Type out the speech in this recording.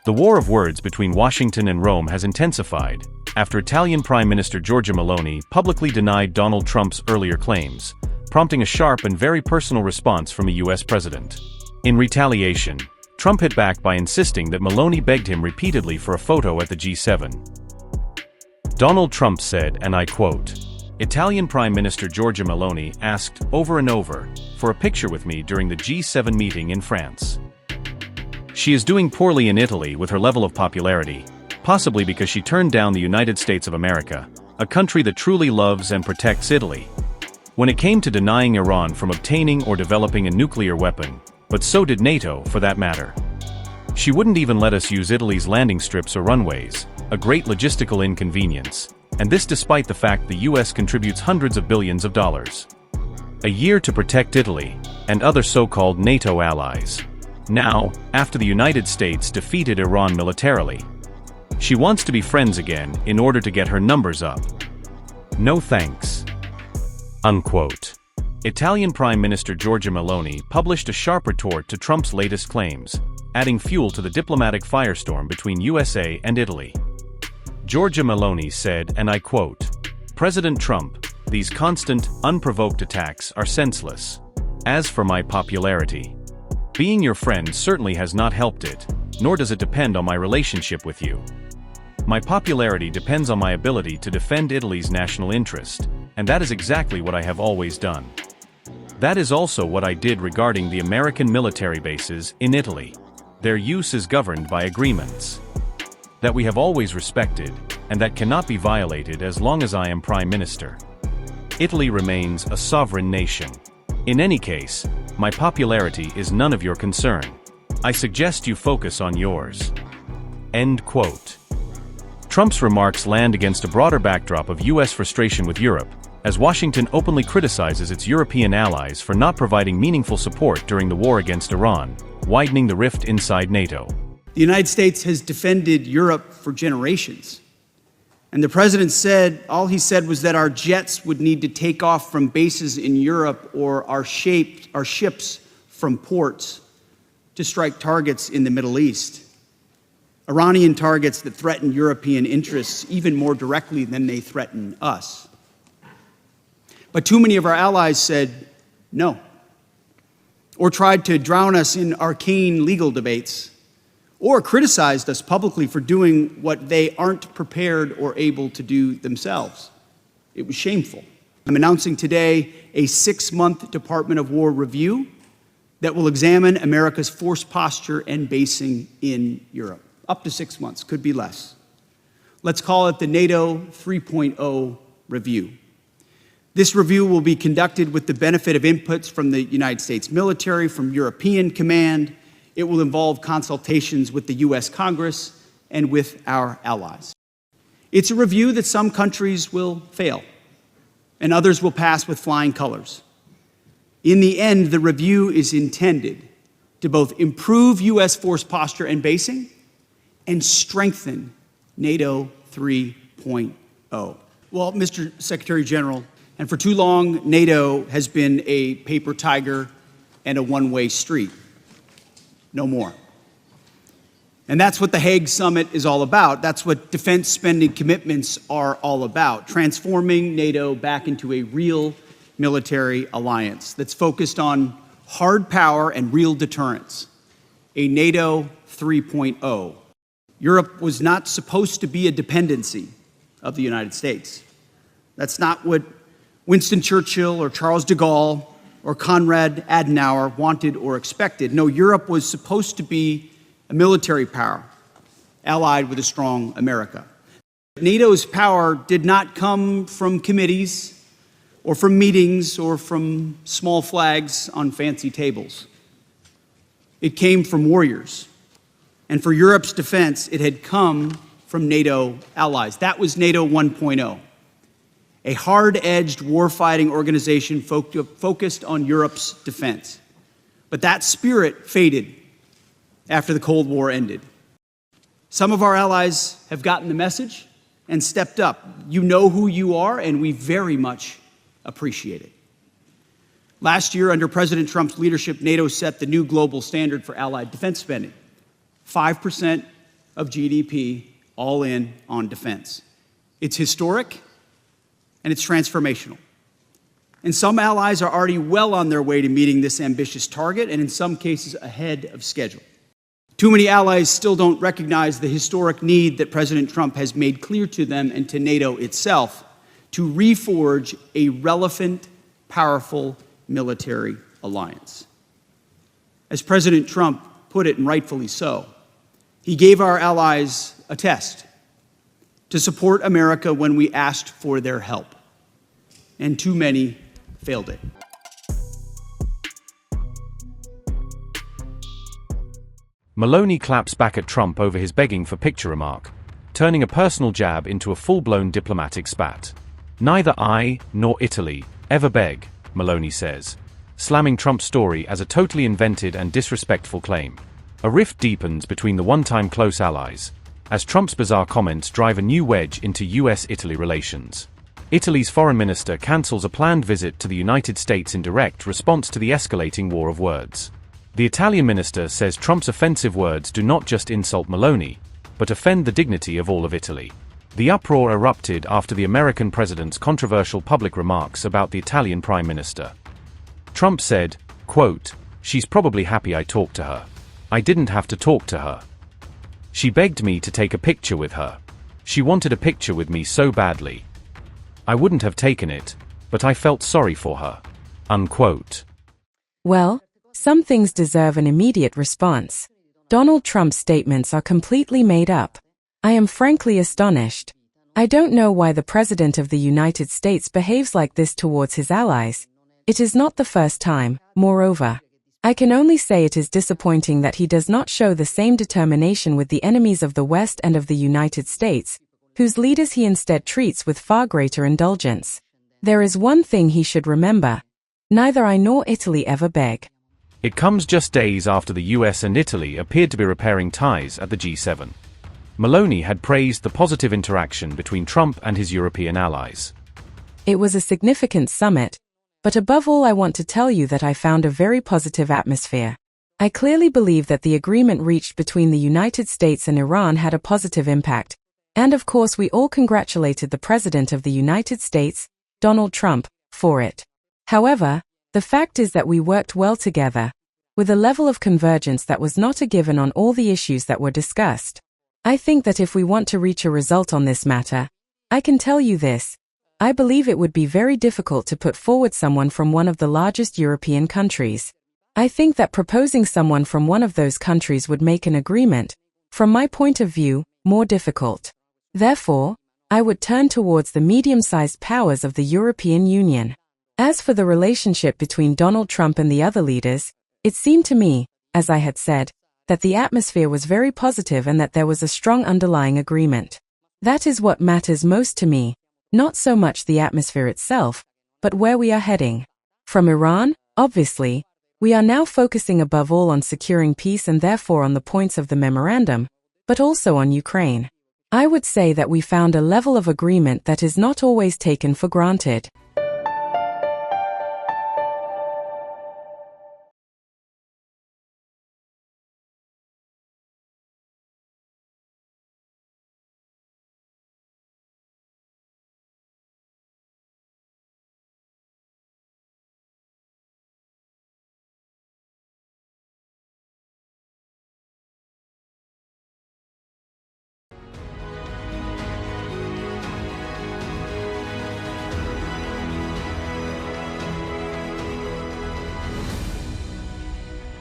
The war of words between Washington and Rome has intensified after Italian Prime Minister Giorgia Meloni publicly denied Donald Trump's earlier claims, prompting a sharp and very personal response from the U.S. president. In retaliation, Trump hit back by insisting that Meloni begged him repeatedly for a photo at the G7. Donald Trump said, and I quote, "Italian Prime Minister Giorgia Meloni asked over and over for a picture with me during the G7 meeting in France. She is doing poorly in Italy with her level of popularity, possibly because she turned down the United States of America, a country that truly loves and protects Italy, when it came to denying Iran from obtaining or developing a nuclear weapon, but so did NATO for that matter. She wouldn't even let us use Italy's landing strips or runways, a great logistical inconvenience, and this despite the fact the US contributes hundreds of billions of dollars a year to protect Italy and other so-called NATO allies. Now, after the United States defeated Iran militarily, she wants to be friends again in order to get her numbers up. No thanks." Unquote. Italian Prime Minister Giorgia Meloni published a sharp retort to Trump's latest claims, adding fuel to the diplomatic firestorm between USA and Italy. Giorgia Meloni said, and I quote, "President Trump, these constant, unprovoked attacks are senseless. As for my popularity, being your friend certainly has not helped it, nor does it depend on my relationship with you. My popularity depends on my ability to defend Italy's national interest, and that is exactly what I have always done. That is also what I did regarding the American military bases in Italy. Their use is governed by agreements that we have always respected, and that cannot be violated as long as I am Prime Minister. Italy remains a sovereign nation. In any case, my popularity is none of your concern. I suggest you focus on yours." End quote. Trump's remarks land against a broader backdrop of U.S. frustration with Europe, as Washington openly criticizes its European allies for not providing meaningful support during the war against Iran, widening the rift inside NATO. The United States has defended Europe for generations. And the president said, all he said was that our jets would need to take off from bases in Europe or our ships from ports to strike targets in the Middle East. Iranian targets that threaten European interests even more directly than they threaten us. But too many of our allies said no, or tried to drown us in arcane legal debates, or criticized us publicly for doing what they aren't prepared or able to do themselves. It was shameful. I'm announcing today a 6-month Department of War review that will examine America's force posture and basing in Europe. Up to 6 months, could be less. Let's call it the NATO 3.0 review. This review will be conducted with the benefit of inputs from the United States military, from European Command. It will involve consultations with the U.S. Congress and with our allies. It's a review that some countries will fail, and others will pass with flying colors. In the end, the review is intended to both improve U.S. force posture and basing and strengthen NATO 3.0. Well, Mr. Secretary General, and for too long, NATO has been a paper tiger and a one-way street. No more. And that's what the Hague Summit is all about. That's what defense spending commitments are all about, transforming NATO back into a real military alliance that's focused on hard power and real deterrence, a NATO 3.0. Europe was not supposed to be a dependency of the United States. That's not what Winston Churchill or Charles de Gaulle or Konrad Adenauer wanted or expected. No, Europe was supposed to be a military power, allied with a strong America. NATO's power did not come from committees or from meetings or from small flags on fancy tables. It came from warriors. And for Europe's defense, it had come from NATO allies. That was NATO 1.0. A hard-edged warfighting organization focused on Europe's defense. But that spirit faded after the Cold War ended. Some of our allies have gotten the message and stepped up. You know who you are, and we very much appreciate it. Last year, under President Trump's leadership, NATO set the new global standard for allied defense spending, 5% of GDP, all in on defense. It's historic and it's transformational. And some allies are already well on their way to meeting this ambitious target, and in some cases ahead of schedule. Too many allies still don't recognize the historic need that President Trump has made clear to them and to NATO itself to reforge a relevant, powerful military alliance. As President Trump put it, and rightfully so, he gave our allies a test to support America when we asked for their help, and too many failed it. Meloni claps back at Trump over his begging for picture remark, turning a personal jab into a full-blown diplomatic spat. Neither I nor Italy ever beg, Meloni says, slamming Trump's story as a totally invented and disrespectful claim. A rift deepens between the one-time close allies, as Trump's bizarre comments drive a new wedge into US-Italy relations. Italy's foreign minister cancels a planned visit to the United States in direct response to the escalating war of words. The Italian minister says Trump's offensive words do not just insult Meloni, but offend the dignity of all of Italy. The uproar erupted after the American president's controversial public remarks about the Italian prime minister. Trump said, quote, "She's probably happy I talked to her. I didn't have to talk to her. She begged me to take a picture with her. She wanted a picture with me so badly. I wouldn't have taken it, but I felt sorry for her." Unquote. Well, some things deserve an immediate response. Donald Trump's statements are completely made up. I am frankly astonished. I don't know why the President of the United States behaves like this towards his allies. It is not the first time, moreover. I can only say it is disappointing that he does not show the same determination with the enemies of the West and of the United States, whose leaders he instead treats with far greater indulgence. There is one thing he should remember. Neither I nor Italy ever beg. It comes just days after the US and Italy appeared to be repairing ties at the G7. Meloni had praised the positive interaction between Trump and his European allies. It was a significant summit, but above all I want to tell you that I found a very positive atmosphere. I clearly believe that the agreement reached between the United States and Iran had a positive impact, and of course we all congratulated the President of the United States, Donald Trump, for it. However, the fact is that we worked well together, with a level of convergence that was not a given on all the issues that were discussed. I think that if we want to reach a result on this matter, I can tell you this, I believe it would be very difficult to put forward someone from one of the largest European countries. I think that proposing someone from one of those countries would make an agreement, from my point of view, more difficult. Therefore, I would turn towards the medium-sized powers of the European Union. As for the relationship between Donald Trump and the other leaders, it seemed to me, as I had said, that the atmosphere was very positive and that there was a strong underlying agreement. That is what matters most to me, not so much the atmosphere itself, but where we are heading. From Iran, obviously, we are now focusing above all on securing peace and therefore on the points of the memorandum, but also on Ukraine. I would say that we found a level of agreement that is not always taken for granted.